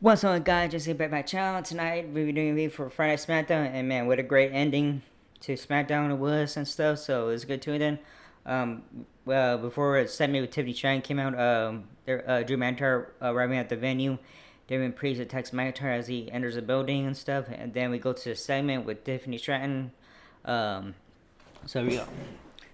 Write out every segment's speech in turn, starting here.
What's on, guys? Just back my channel. Tonight we'll be doing a review for Friday Smackdown, and man, what a great ending to Smackdown it was and stuff. So it was good to it then. Well, before Segment with Tiffany Stratton came out, Drew McIntyre arriving at the venue. Damien Priest attacks McIntyre as he enters the building and stuff, and then we go to the segment with Tiffany Stratton. Um, so we go.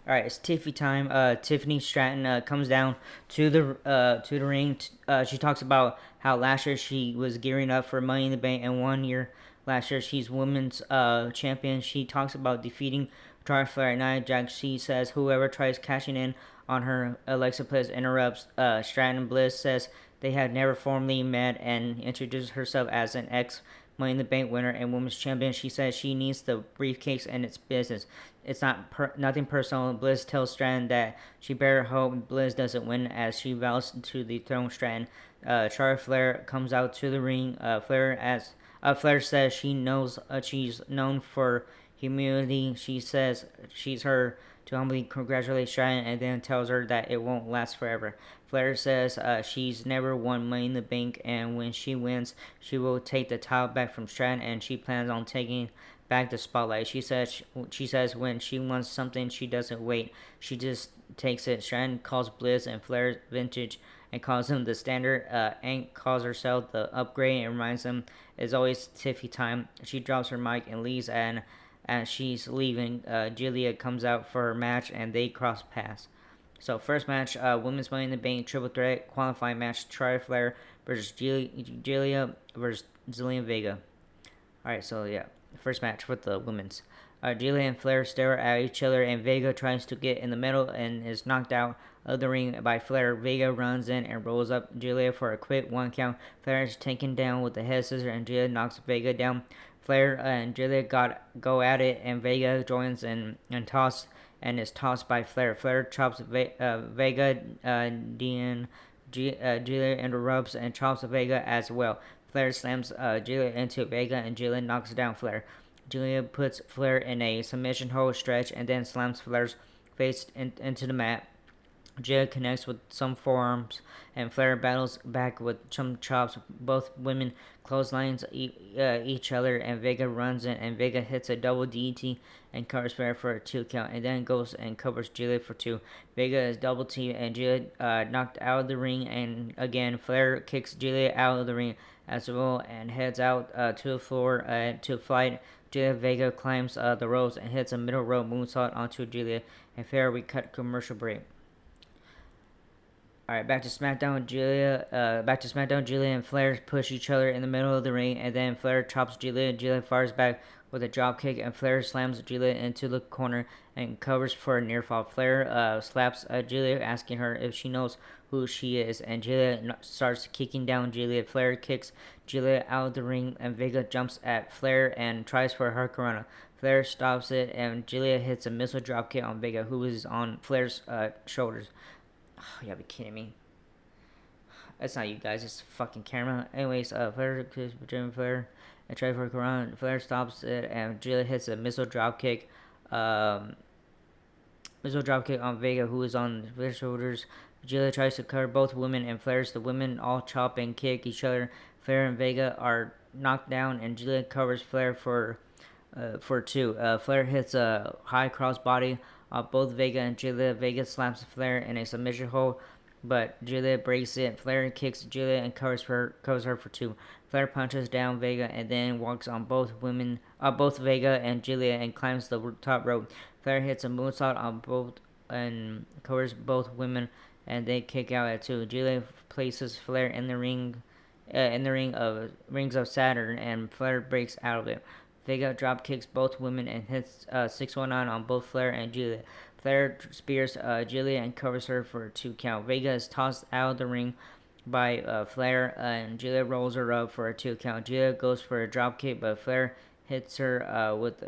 All right, it's Tiffy time. Tiffany Stratton comes down to the ring. She talks about how last year she was gearing up for Money in the Bank, and 1 year last year she's women's champion. She talks about defeating Charlotte Flair at Nia Jax. She says whoever tries cashing in on her, Alexa Bliss interrupts. Stratton Bliss says they had never formally met and introduces herself as an ex Money in the Bank winner and women's champion. She says she needs the briefcase and it's business. It's nothing personal. Bliss tells Stratton that she better hope Bliss doesn't win as she vows to the throne Stratton. Charlotte Flair comes out to the ring. Flair says she knows she's known for humility. She says she's her to humbly congratulate Stratton and then tells her that it won't last forever. Flair says she's never won Money in the Bank, and when she wins, she will take the title back from Stratton, and she plans on taking back the spotlight. She says when she wants something, she doesn't wait. She just takes it. Stratton calls Bliss and Flair vintage and calls him the standard. Ank calls herself the upgrade and reminds him it's always Tiffy time. She drops her mic and leaves, and as she's leaving, Julia comes out for her match and they cross paths. So first match, Women's Money in the Bank Triple Threat qualifying match, Charlotte Flair versus Julia versus Zelina Vega. Alright, so yeah, first match with the women's. Julia and Flair stare at each other, and Vega tries to get in the middle and is knocked out of the ring by Flair. Vega runs in and rolls up Julia for a quick 1 count. Flair is taken down with the head scissor, and Julia knocks Vega down. Flair and Julia go at it, and Vega joins and is tossed by Flair. Flair chops Vega. Julia interrupts and chops Vega as well. Flair slams Julia into Vega, and Julia knocks down Flair. Julia puts Flair in a submission hold stretch and then slams Flair's face into the mat. Julia connects with some forearms, and Flair battles back with some chops. Both women clotheslines each other, and Vega runs in, and Vega hits a double DT and covers Flair for a 2 count, and then goes and covers Julia for 2. Vega is double teamed, and Julia knocked out of the ring, and again Flair kicks Julia out of the ring as well and heads out to the floor to fight. Julia Vega climbs the ropes and hits a middle rope moonsault onto Julia, and Flair we cut commercial break. All right, back to SmackDown. Julia and Flair push each other in the middle of the ring, and then Flair chops Julia. Julia fires back with a drop kick, and Flair slams Julia into the corner and covers for a near fall. Flair slaps Julia, asking her if she knows who she is, and Julia starts kicking down Julia. Flair kicks Julia out of the ring, and Vega jumps at Flair and tries for her Corona. Flair stops it, and Julia hits a missile drop kick on Vega, who is on Flair's shoulders. Oh, you gotta be kidding me. That's not you guys, it's fucking camera. Anyways, Flair kills Jim Flair and tries for a Corona. Flair stops it, and Julia hits a missile drop kick. Missile drop kick on Vega, who is on Flair's shoulders. Julia tries to cover both women, and Flair's the women all chop and kick each other. Flair and Vega are knocked down, and Julia covers Flair for 2. Flair hits a high crossbody on both Vega and Julia. Vega slaps Flair in a submission hold, but Julia breaks it. Flair kicks Julia and covers her for 2. Flair punches down Vega and then walks on both Vega and Julia, and climbs the top rope. Flair hits a moonsault on both and covers both women, and they kick out at 2. Julia places Flair in the rings of Saturn, and Flair breaks out of it. Vega drop kicks both women and hits 619 on both Flair and Julia. Flair spears Julia and covers her for a 2 count. Vega is tossed out of the ring by Flair, and Julia rolls her up for a 2 count. Julia goes for a drop kick, but Flair hits her with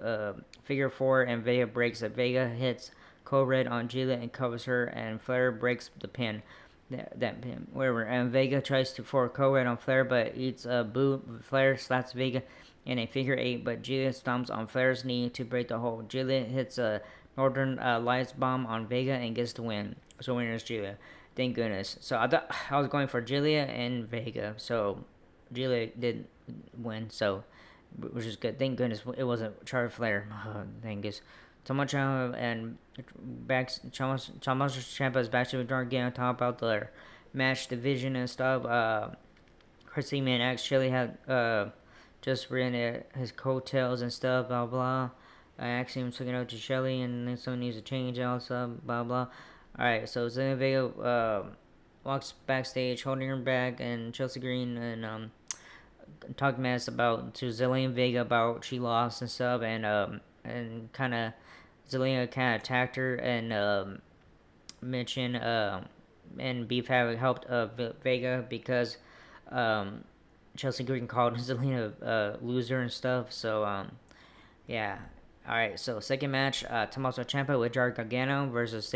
figure 4, and Vega breaks it. Vega hits Code Red on Julia and covers her, and Flair breaks the pin. That pin, whatever. And Vega tries to for Code Red on Flair, but eats a boot. Flair slaps Vega in a figure 8, but Julia stomps on Flair's knee to break the hold. Julia hits a Northern Lights bomb on Vega and gets the win. So winner is Julia. Thank goodness. So I thought I was going for Julia and Vega. So Julia did win, so which is good. Thank goodness it wasn't Charlotte Flair. Thank goodness. Tommaso and Thomas Ciampa is back to the dark again. Talk about their match division and stuff. Chris Heyman actually had just ran his coattails and stuff. Blah blah. I actually am took it out to Shelly and then someone needs to change out stuff. Blah blah. All right, so Zelina Vega walks backstage holding her back, and Chelsea Green and talked mess about to Zelina Vega about she lost and stuff, and kind of Zelina kind of attacked her and mentioned and Beef had helped Vega because um, Chelsea Green called Zelina a loser and stuff. So yeah. All right, so second match, Tommaso Ciampa with Jared Gargano versus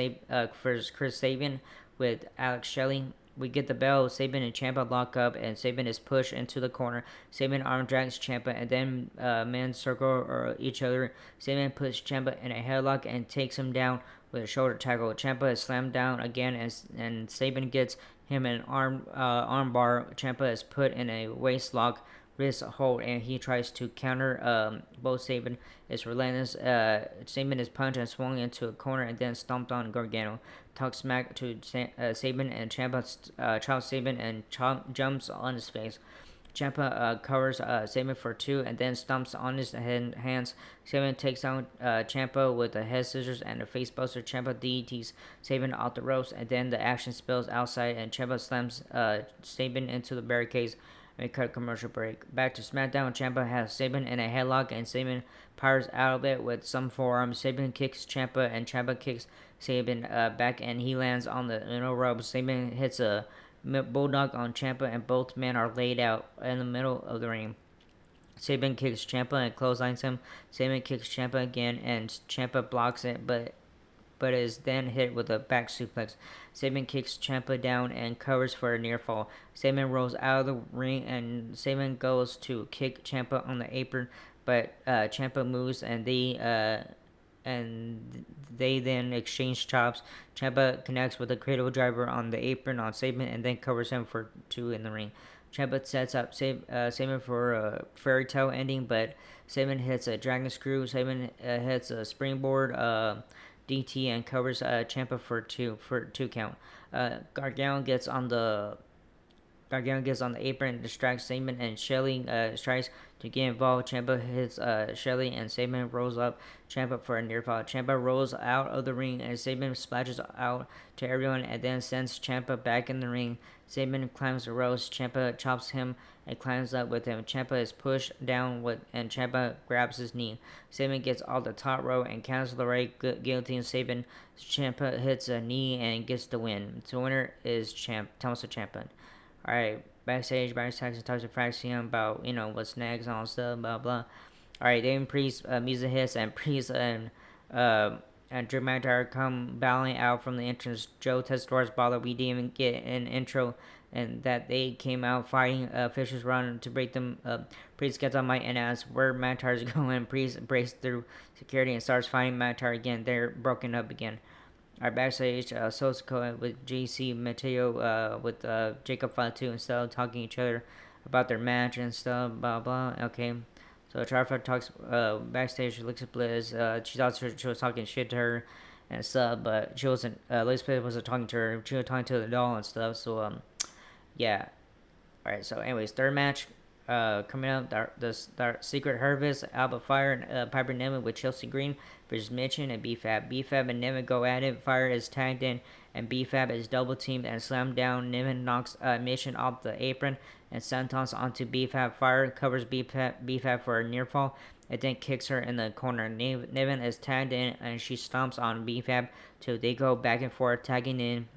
Chris Sabin with Alex Shelley. We get the bell. Sabin and Ciampa lock up, and Sabin is pushed into the corner. Sabin arm drags Ciampa, and then men circle each other. Sabin puts Ciampa in a headlock and takes him down with a shoulder tackle. Ciampa is slammed down again, and Sabin gets him an arm bar. Ciampa is put in a waist lock wrist hold, and he tries to counter both. Sabin is relentless. Sabin is punched and swung into a corner and then stomped on Gargano. Talks smack to Sabin, and Ciampa chops Sabin and jumps on his face. Ciampa covers Sabin for two and then stomps on his hands. Sabin takes down Ciampa with a head scissors and a facebuster. Ciampa DDTs Sabin off the ropes, and then the action spills outside, and Ciampa slams Sabin into the barricades. We cut a commercial break. Back to SmackDown. Ciampa has Sabin in a headlock, and Sabin powers out of it with some forearms. Sabin kicks Ciampa, and Ciampa kicks Sabin back, and he lands on the middle rope. Sabin hits a bulldog on Ciampa, and both men are laid out in the middle of the ring. Sabin kicks Ciampa and clotheslines him. Sabin kicks Ciampa again, and Ciampa blocks it, but is then hit with a back suplex. Sabin kicks Ciampa down and covers for a near fall. Sabin rolls out of the ring, and Sabin goes to kick Ciampa on the apron, but Ciampa moves, and they then exchange chops. Ciampa connects with a cradle driver on the apron on Sabin, and then covers him for two in the ring. Ciampa sets up Sabin for a fairy tale ending, but Sabin hits a dragon screw. Sabin hits a springboard DT and covers Ciampa for two count. Gargano gets on the apron, distracts Sabin, and Shelly tries to get involved. Ciampa hits Shelly, and Sabin rolls up Ciampa for a near fall. Ciampa rolls out of the ring, and Sabin splashes out to everyone and then sends Ciampa back in the ring. Sabin climbs the ropes. Ciampa chops him and climbs up with him. Ciampa is pushed down and Ciampa grabs his knee. Sabin gets off the top rope and counters the right guillotine. Sabin. Ciampa hits a knee and gets the win. The winner is Tommaso Ciampa. Alright, backstage, Brian Saxon talks to Fraxion about, what's next and all stuff, blah, blah. Alright, Damien Priest, music hits, and Priest and Drew McIntyre come battling out from the entrance. Joe tells Doris Bala we didn't even get an intro, and that they came out fighting. Fisher's run to break them up. Priest gets on mic and asks where McIntyre's going. Priest breaks through security and starts fighting McIntyre again. They're broken up again. Our backstage, Sosako with JC Mateo with Jacob Fatu and stuff, talking to each other about their match and stuff, blah blah. Okay, so Charlotte talks backstage. Alexa Bliss, she thought she was talking shit to her and stuff, but she wasn't. Alexa Bliss wasn't talking to her. She was talking to the doll and stuff. So yeah. All right. So anyways, third match. Coming up, the Secret Harvest, Alba Fire, and Piper Niven with Chelsea Green versus Mitchin and BFAB. BFAB and Niven go at it. Fire is tagged in, and BFAB is double teamed and slammed down. Niven knocks Mitchin off the apron and sentons onto BFAB. Fire covers BFAB for a near fall and then kicks her in the corner. Niven is tagged in, and she stomps on BFAB till they go back and forth, tagging in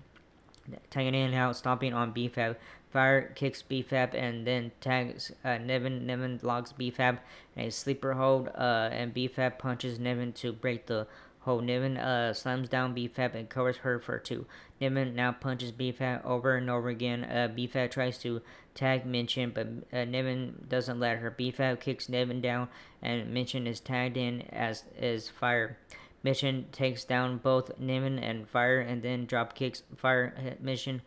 and out, stomping on BFAB. Fire kicks BFAB and then tags Niven. Niven locks BFAB in a sleeper hold, and BFAB punches Niven to break the hold. Niven slams down BFAB and covers her for two. Niven now punches BFAB over and over again. BFAB tries to tag Minchin, but Niven doesn't let her. BFAB kicks Niven down, and Minchin is tagged in as is Fire. Mission takes down both Niven and Fire and then drop kicks Fire. Mission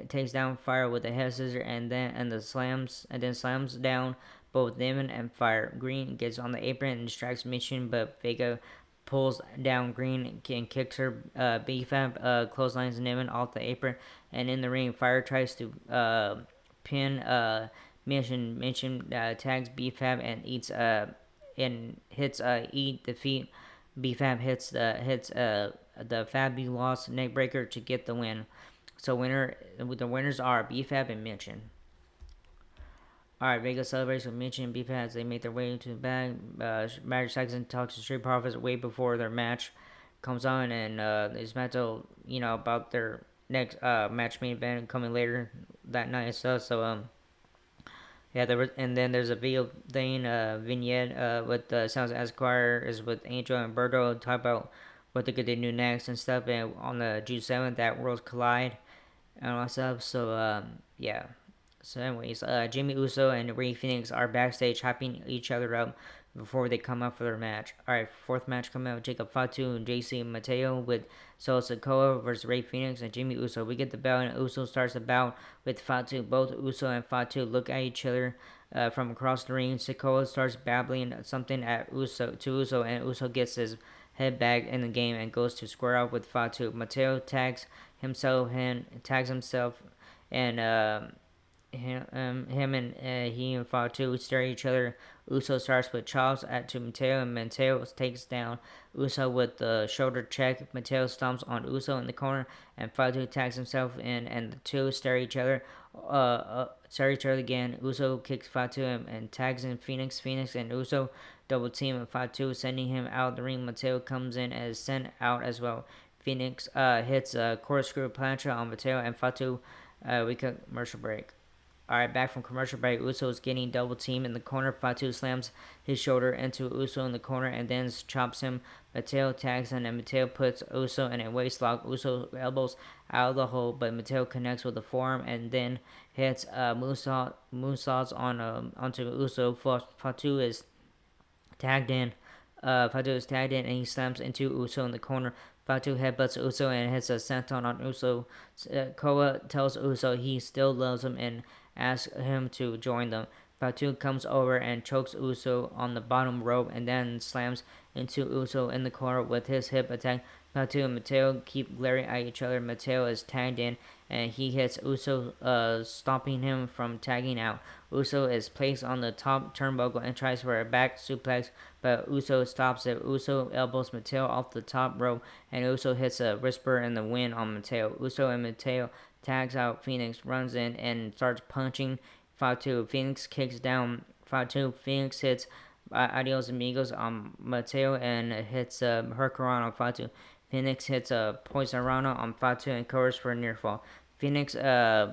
takes down Fire with a head scissor and then slams down both Demon and Fire. Green gets on the apron and distracts Mission, but Vega pulls down Green and kicks her. BFAB clotheslines Demon off the apron, and in the ring, Fire tries to pin Mission. Mission tags BFAB and hits E defeat. BFAB hits the Fabulous neckbreaker to get the win. So the winners are BFAB and Mitchin. Alright, Vegas celebrates with Mitchin and BFAB as they make their way into the bag. Magic Saxon talks to Street Profits way before their match comes on, and they just mental, about their next match main event coming later that night and stuff. So yeah, and then there's a video thing, vignette with Sounds Esquire is with Angel and Berto talk about what they could do next and stuff. And on the June 7th, that Worlds Collide and all that stuff. So yeah. So anyways, Jimmy Uso and Rey Fenix are backstage hyping each other up before they come out for their match. Alright, fourth match coming out, Jacob Fatu and JC Mateo with Solo Sikoa versus Rey Fenix and Jimmy Uso. We get the bell and Uso starts the bout with Fatu. Both Uso and Fatu look at each other from across the ring. Sikoa starts babbling something at Uso and Uso gets his head back in the game and goes to square up with Fatu. Mateo tags himself and he and Fatu stare at each other. Uso starts with chops to Mateo, and Mateo takes down Uso with the shoulder check. Mateo stomps on Uso in the corner, and Fatu tags himself in, and the two stare at each other. Again. Uso kicks Fatu and tags in Phoenix. Phoenix and Uso double team and Fatu, sending him out of the ring. Mateo comes in and is sent out as well. Phoenix hits a corkscrew plancha on Mateo and Fatu. We cut commercial break. Alright, back from commercial break. Uso is getting double teamed in the corner. Fatu slams his shoulder into Uso in the corner and then chops him. Mateo tags him and Mateo puts Uso in a waist lock. Uso elbows out of the hole, but Mateo connects with the forearm and then hits moonsaults onto Uso. Fatu is tagged in. And he slams into Uso in the corner. Fatu headbutts Uso and hits a senton on Uso. Koa tells Uso he still loves him and asks him to join them. Fatu comes over and chokes Uso on the bottom rope and then slams into Uso in the corner with his hip attack. Fatu and Mateo keep glaring at each other. Mateo is tagged in and he hits Uso, stopping him from tagging out. Uso is placed on the top turnbuckle and tries for a back suplex, but Uso stops it. Uso elbows Mateo off the top rope, and Uso hits a whisper in the wind on Mateo. Uso and Mateo tags out Phoenix, runs in, and starts punching Fatu. Phoenix kicks down Fatu. Phoenix hits Adios Amigos on Mateo and hits Hurricane on Fatu. Phoenix hits a Poison Rana on Fatu and covers for a near fall. Phoenix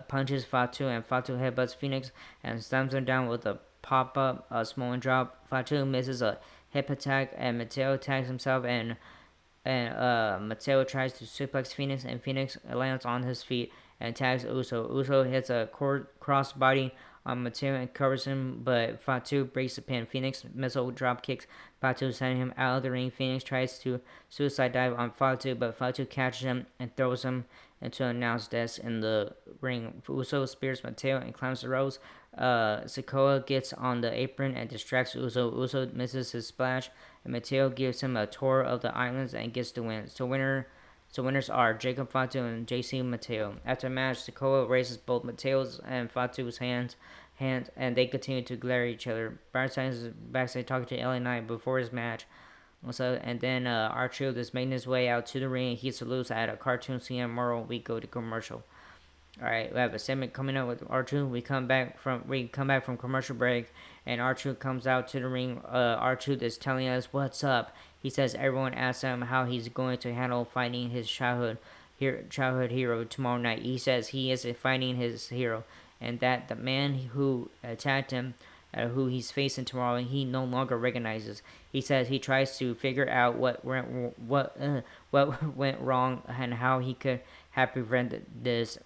punches Fatu and Fatu headbutts Phoenix and slams him down with a pop-up small drop. Fatu misses a hip attack and Mateo tags himself and Mateo tries to suplex Phoenix and Phoenix lands on his feet and tags Uso. Uso hits a crossbody on Mateo and covers him, but Fatu breaks the pin. Phoenix missile drop kicks Fatu, sending him out of the ring. Phoenix tries to suicide dive on Fatu, but Fatu catches him and throws him into an announce desk in the ring. Uso spears Mateo and climbs the ropes. Sikoa gets on the apron and distracts Uso. Uso misses his splash, and Mateo gives him a tour of the islands and gets the win. So winners are Jacob Fatu and JC Mateo. After the match, Sikoa raises both Mateo's and Fatu's hands, and they continue to glare at each other. Bernstein is backstage talking to LA Knight before his match. And then R-Truth is making his way out to the ring. He salutes at a cartoon CM Merle. We go to commercial. Alright, we have a segment coming up with R-Truth. We come back from commercial break, and R-Truth comes out to the ring. R-Truth is telling us what's up. He says everyone asks him how he's going to handle fighting his childhood hero tomorrow night. He says he is fighting his hero, and that the man who attacked him, who he's facing tomorrow, he no longer recognizes. He says he tries to figure out what went wrong and how he could have prevented this.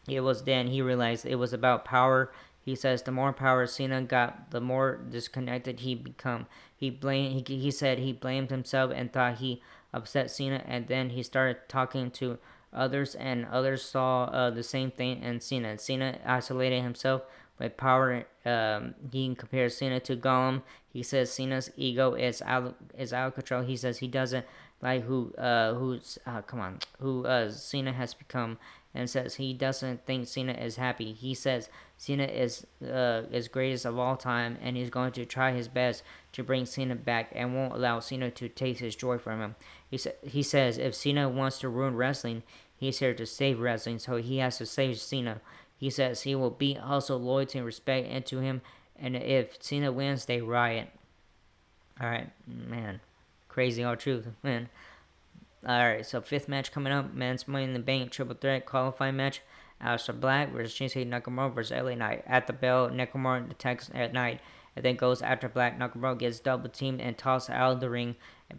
It was then he realized it was about power. He says the more power Cena got, the more disconnected he become. He said he blamed himself and thought he upset Cena, and then he started talking to others saw the same thing in Cena. Cena isolated himself with power. He compares Cena to Gollum. He says Cena's ego is out of control. He says he doesn't like who Cena has become, and says he doesn't think Cena is happy. He says Cena is greatest of all time, and he's going to try his best to bring Cena back and won't allow Cena to take his joy from him. He says if Cena wants to ruin wrestling, he's here to save wrestling, so he has to save Cena. He says he will be also loyalty and respect into him, and if Cena wins, they riot. Alright, man. Crazy all truth, man. Alright, so fifth match coming up, men's Money in the Bank triple threat qualifying match. Aleister Black versus Shinsuke Nakamura versus LA Knight. At the bell, Nakamura attacks at Knight and then goes after Black. Nakamura gets double teamed and tossed out of the ring.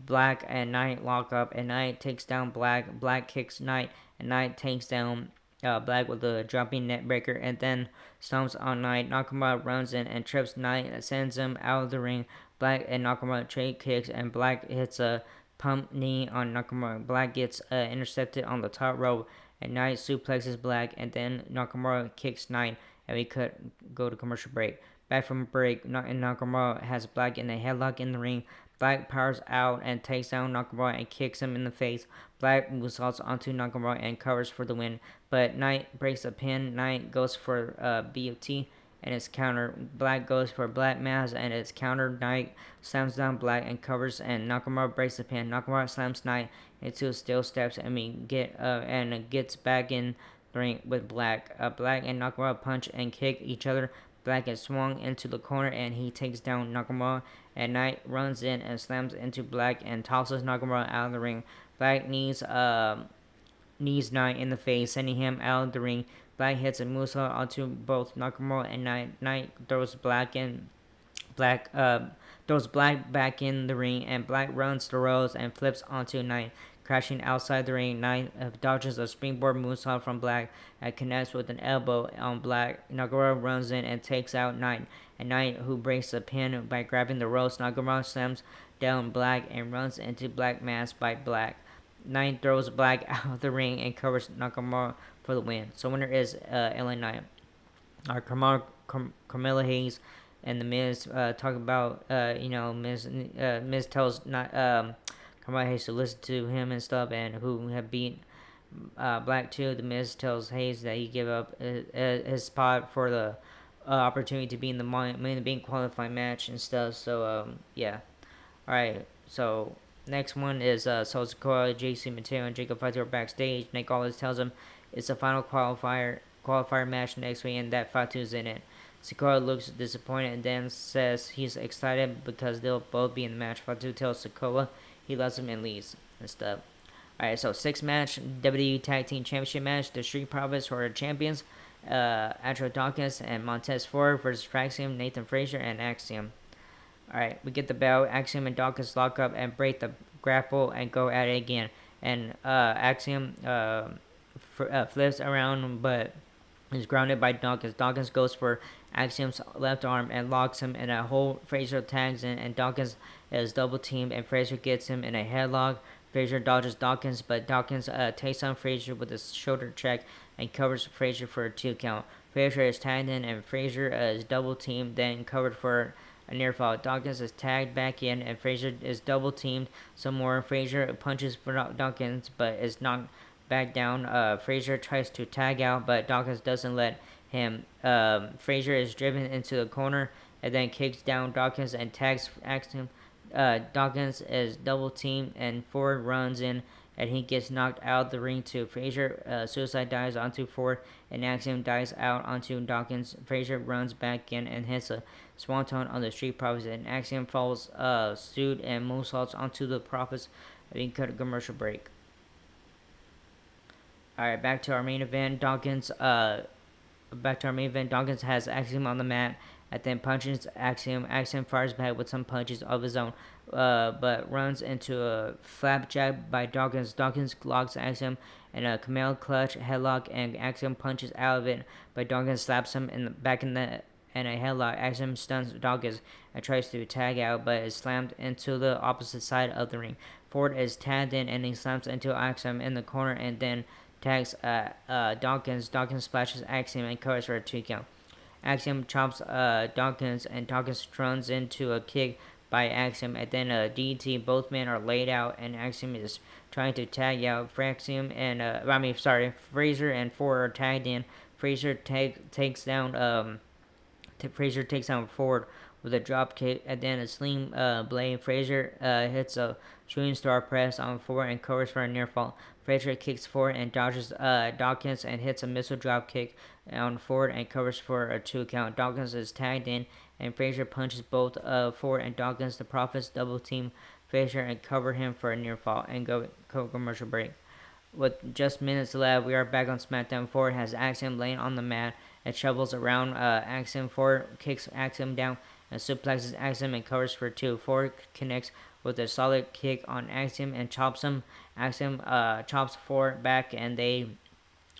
Black and Knight lock up, and Knight takes down Black. Black kicks Knight, and Knight takes down Black with a jumping net breaker and then stomps on Knight. Nakamura runs in and trips Knight and sends him out of the ring. Black and Nakamura trade kicks, and Black hits a pump knee on Nakamura. Black gets intercepted on the top rope, and Knight suplexes Black, and then Nakamura kicks Knight, and we could go to commercial break. Back from break, Nakamura has Black in a headlock in the ring. Black powers out and takes down Nakamura and kicks him in the face. Black moonsaults onto Nakamura and covers for the win, but Knight breaks a pin. Knight goes for BFT and it's countered. Black goes for Black Mass and it's countered. Knight slams down Black and covers, and Nakamura breaks the pin. Nakamura slams Knight into steel steps and gets back in the ring with Black. Black and Nakamura punch and kick each other. Black is swung into the corner and he takes down Nakamura, and Knight runs in and slams into Black and tosses Nakamura out of the ring. Black knees Knight in the face, sending him out of the ring. Black hits a moonsault onto both Nakamura and Knight. Knight throws Black back in the ring, and Black runs the ropes and flips onto Knight, crashing outside the ring. Knight dodges a springboard moonsault from Black and connects with an elbow on Black. Nakamura runs in and takes out Knight, and Knight, who breaks the pin by grabbing the ropes. Nakamura slams down Black and runs into Black Mass by Black. Knight throws Black out of the ring and covers Nakamura for the win. So winner is LA Knight. Our Carmella Hayes and the Miz talk about Miz tells Carmella Hayes to listen to him and stuff, and who have beat Black too. The Miz tells Hayes that he give up his spot for the opportunity to be in the Money in the Bank qualifying match and stuff. So yeah. All right. So next one is Solo Sikoa, JC Mateo, and Jacob Fatu are backstage. Nick Aldis tells him it's the final qualifier match next week, and that Fatu's in it. Sikoa looks disappointed and then says he's excited because they'll both be in the match. Fatu tells Sikoa he loves him and leaves and stuff. Alright, so sixth match, WWE Tag Team Championship match. The Street Profits who are champions. Astro Dawkins and Montez Ford versus Fraxium, Nathan Frazier, and Axiom. Alright, we get the bell. Axiom and Dawkins lock up and break the grapple and go at it again. And Axiom flips around but is grounded by Dawkins. Dawkins goes for Axiom's left arm and locks him in a hold. Frazier tags in, and Dawkins is double teamed, and Frazier gets him in a headlock. Frazier dodges Dawkins, but Dawkins takes on Frazier with a shoulder check and covers Frazier for a 2 count. Frazier is tagged in, and Frazier is double teamed, then covered for a near fall. Dawkins is tagged back in, and Frazier is double teamed some more. Frazier punches for Dawkins, but is knocked back down. Frazier tries to tag out, but Dawkins doesn't let him. Frazier is driven into the corner and then kicks down Dawkins and tags Axiom. Dawkins is double teamed, and Ford runs in and he gets knocked out the ring too. Frazier suicide dives onto Ford, and Axiom dives out onto Dawkins. Frazier runs back in and hits a swanton on the Street Profits, and Axiom follows suit and moonsaults onto the Profits. We cut a commercial break. Alright, back to our main event. Dawkins has Axiom on the mat and then punches Axiom. Axiom fires back with some punches of his own, but runs into a flapjack by Dawkins. Dawkins locks Axiom in a camel clutch headlock, and Axiom punches out of it, but Dawkins slaps him in a headlock. Axiom stuns Dawkins and tries to tag out, but is slammed into the opposite side of the ring. Ford is tagged in, and he slams into Axiom in the corner, and then tags Dawkins. Dawkins splashes Axiom and covers for a 2 count. Axiom chops Dawkins, and Dawkins runs into a kick by Axiom, and then a DT. Both men are laid out, and Axiom is trying to tag out Fraxium and Fraser and Ford are tagged in. Fraser takes down Fraser takes down Ford with a drop kick, and then a sling blade. Fraser hits a shooting star press on Ford and covers for a near fall. Fraser kicks Ford and dodges Dawkins and hits a missile drop kick on Ford and covers for a 2 count. Dawkins is tagged in, and Fraser punches both Ford and Dawkins. The Profits double team Fraser and cover him for a near fall and go commercial break. With just minutes left, we are back on SmackDown. Ford has Axiom laying on the mat and shovels around Axiom. Ford kicks Axiom down and suplexes Axiom and covers for 2. Ford connects with a solid kick on Axiom and chops him. Axiom chops Ford back, and they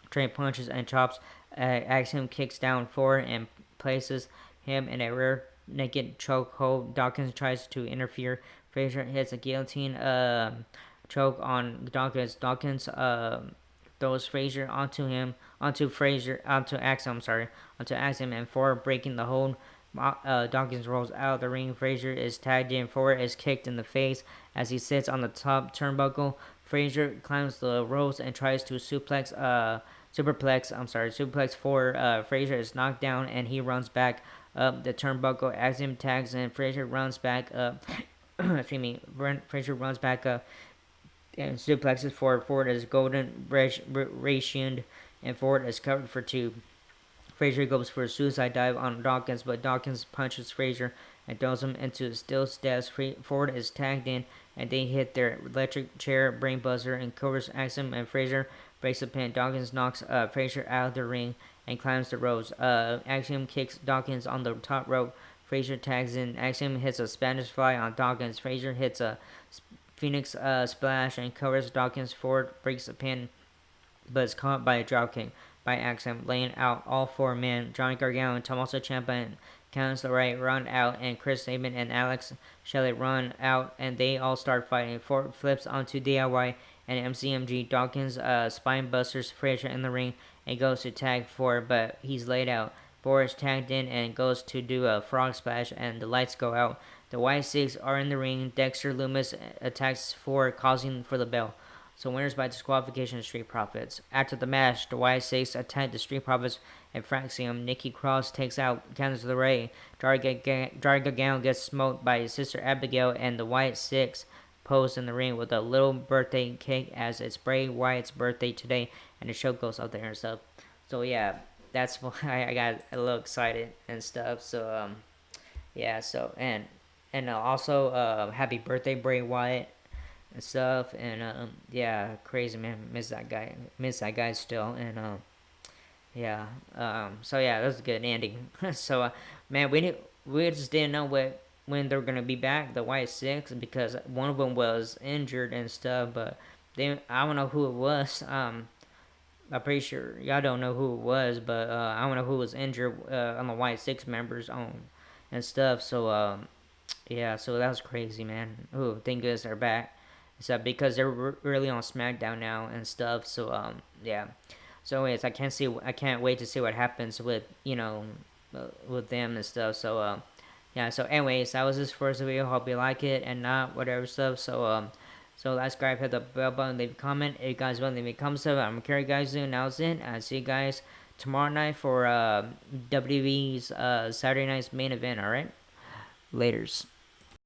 trade punches and chops. Axiom kicks down Ford and places him in a rear naked chokehold. Dawkins tries to interfere. Fraser hits a guillotine choke on Dawkins. Dawkins throws Fraser onto Axiom, and Ford breaking the hold. Dawkins rolls out of the ring. Fraser is tagged in. Ford is kicked in the face as he sits on the top turnbuckle. Fraser climbs the ropes and tries to suplex Ford. Fraser is knocked down and he runs back up the turnbuckle. Axiom tags in. Fraser runs back up. Fraser runs back up and suplexes Ford. Ford is golden rationed, and Ford is covered for 2. Fraser goes for a suicide dive on Dawkins, but Dawkins punches Fraser and throws him into the steel steps. Ford is tagged in, and they hit their electric chair brainbuster and covers Axiom, and Fraser breaks the pin. Dawkins knocks Fraser out of the ring and climbs the ropes. Axiom kicks Dawkins on the top rope. Fraser tags in. Axiom hits a Spanish fly on Dawkins. Fraser hits a Phoenix splash and covers Dawkins. Ford breaks the pin, but is caught by a dropkick by Axiom, laying out all 4 men. Johnny Gargano and Tommaso Ciampa and Candice LeRae run out, and Chris Sabin and Alex Shelley run out, and they all start fighting. Ford flips onto DIY and MCMG. Dawkins spine busters Fraser in the ring and goes to tag Ford, but he's laid out. Ford is tagged in and goes to do a frog splash, and the lights go out. The White Six are in the ring. Dexter Loomis attacks Ford, causing for the bell. So winners by disqualification, Street Profits. After the match, the White Six attack the Street Profits and Fraxium. Nikki Cross takes out Candice LeRae. Johnny Gargano gets smoked by his sister Abigail, and the White Six pose in the ring with a little birthday cake as it's Bray Wyatt's birthday today, and the show goes out there and stuff. So yeah, that's why I got a little excited and stuff. So yeah. So and also happy birthday Bray Wyatt and stuff, and yeah, crazy man, miss that guy still, and so yeah, that was a good ending. So man, we just didn't know when they're gonna be back, the White Six, because one of them was injured and stuff, but I don't know who it was. I'm pretty sure y'all don't know who it was, but I don't know who was injured on the White Six members on and stuff. So yeah, so that was crazy, man. Ooh, thank goodness they're back. So because they're really on SmackDown now and stuff. So yeah. So anyways, I can't wait to see what happens with with them and stuff. So yeah. So anyways, that was this first video. Hope you like it and not whatever stuff. So let's subscribe, hit the bell button, leave a comment. If you guys want to leave a comment, I'm gonna carry guys soon. Now it's in. I'll see you guys tomorrow night for WWE's Saturday night's main event. All right. Laters.